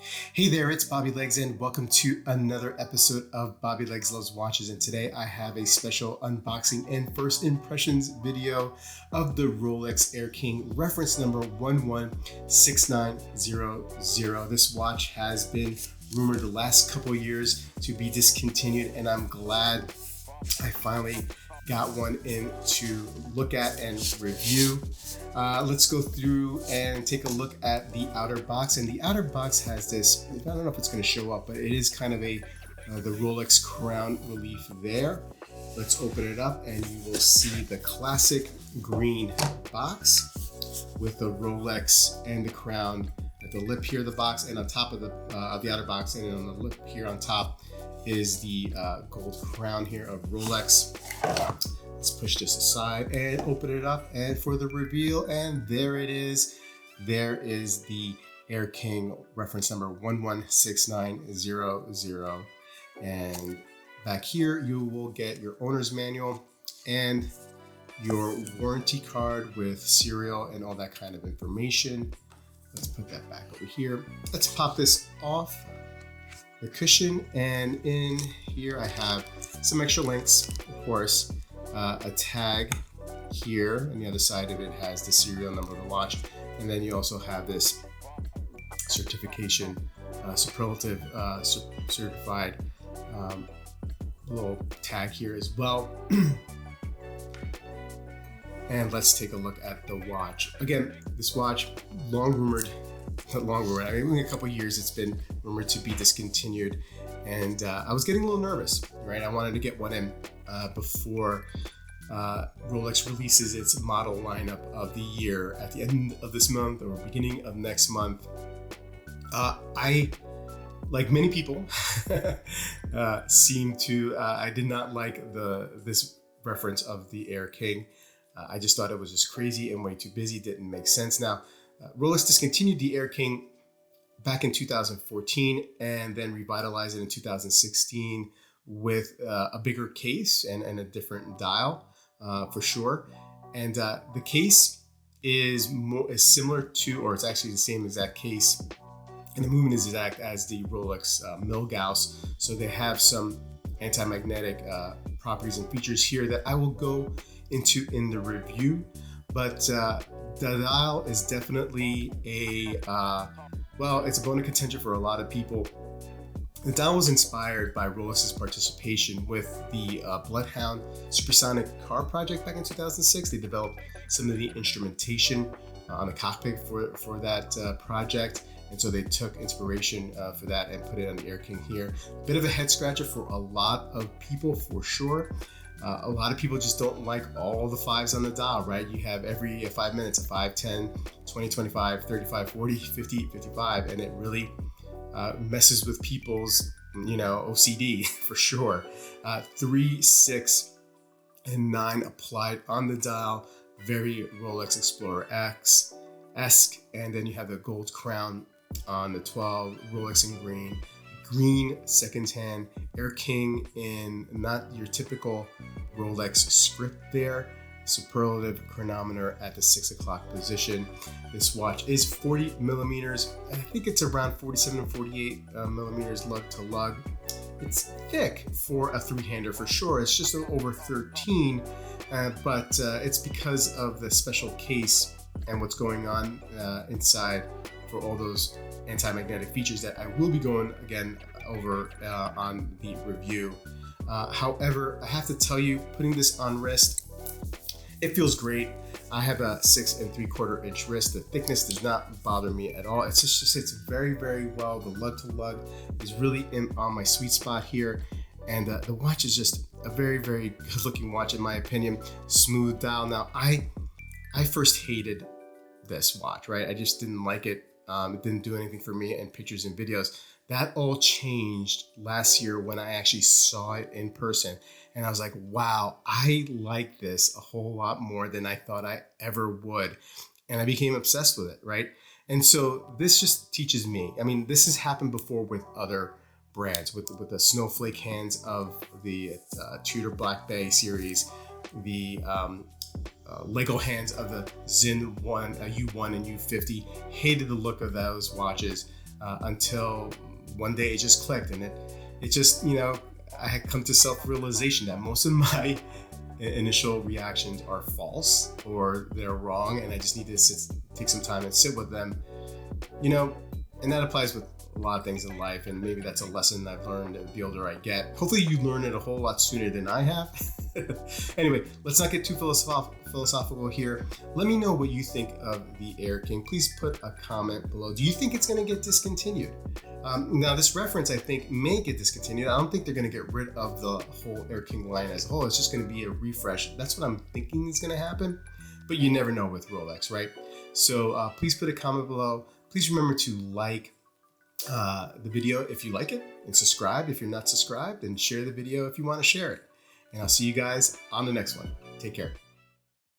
Hey there, it's Bobby Legs, and welcome to another episode of Bobby Legs Loves Watches. And today I have a special unboxing and first impressions video of the Rolex Air-King reference number 116900. This watch has been rumored the last couple years to be discontinued, and I'm glad I finally got one in to look at and review. Let's go through and take a look at the outer box. And the outer box has this, I don't know if it's going to show up, but it is kind of the Rolex crown relief there. Let's open it up and you will see the classic green box with the Rolex and the crown at the lip here of the box, and on top of the outer box, and on the lip here on top is the gold crown here of Rolex. Let's push this aside and open it up and for the reveal, and there it is. There is the Air-King reference number 116900. And back here you will get your owner's manual and your warranty card with serial and all that kind of information. Let's put that back over here. Let's pop this off the cushion, and in here I have some extra links, of course, a tag here. On the other side of it has the serial number of the watch, and then you also have this certification, superlative certified little tag here as well. And let's take a look at the watch. Again, this watch, not long rumored, I mean, in a couple of years it's been rumored to be discontinued, and I was getting a little nervous, right? I wanted to get one in before Rolex releases its model lineup of the year at the end of this month or beginning of next month. I, like many people, I did not like this reference of the Air-King. I just thought it was just crazy and way too busy, didn't make sense. Now, Rolex discontinued the Air-King back in 2014 and then revitalized it in 2016 with a bigger case and a different dial, for sure. And the case is similar to, or it's actually the same exact case, and the movement is exact as the Rolex Milgauss. So they have some anti-magnetic properties and features here that I will go into in the review. But the dial is definitely it's a bone of contention for a lot of people. The dial was inspired by Rolex's participation with the Bloodhound supersonic car project back in 2006. They developed some of the instrumentation on the cockpit for that project, and so they took inspiration for that and put it on the Air-King here. Bit of a head scratcher for a lot of people, for sure. A lot of people just don't like all the fives on the dial, right? You have every 5 minutes, a 5, 10, 20, 25, 35, 40, 50, 55, and it really messes with people's, OCD for sure. 3, 6, and 9 applied on the dial, very Rolex Explorer X-esque, and then you have the gold crown on the 12, Rolex in green second hand, Air-King in not your typical Rolex script there, superlative chronometer at the 6 o'clock position. This watch is 40 millimeters, and I think it's around 47 and 48 millimeters lug to lug. It's thick for a three-hander for sure. It's just over 13, but it's because of the special case and what's going on inside for all those anti-magnetic features that I will be going again over on the review. However, I have to tell you, putting this on wrist, it feels great. I have a 6 3/4 inch wrist. The thickness does not bother me at all. It just sits very, very well. The lug to lug is really on my sweet spot here. And the watch is just a very, very good looking watch in my opinion. Smooth dial. Now, I first hated this watch, right? I just didn't like it. It didn't do anything for me in pictures and videos. That all changed last year when I actually saw it in person. And I was like, wow, I like this a whole lot more than I thought I ever would. And I became obsessed with it, right? And so this just teaches me. I mean, this has happened before with other brands, with the snowflake hands of the Tudor Black Bay series, the Lego hands of the Zin 1, U1 and U50. Hated the look of those watches. until one day it just clicked, and it just, I had come to self-realization that most of my initial reactions are false or they're wrong, and I just need to take some time and sit with them, and that applies with a lot of things in life, and maybe that's a lesson I've learned the older I get. Hopefully you learn it a whole lot sooner than I have. Anyway, let's not get too philosophical here. Let me know what you think of the Air-King. Please put a comment below. Do you think it's going to get discontinued? Now, this reference, I think, may get discontinued. I don't think they're going to get rid of the whole Air-King line as a whole. It's just going to be a refresh. That's what I'm thinking is going to happen, but you never know with Rolex, right? So please put a comment below. Please remember to like the video if you like it, and subscribe if you're not subscribed, and share the video if you want to share it. And I'll see you guys on the next one. Take care.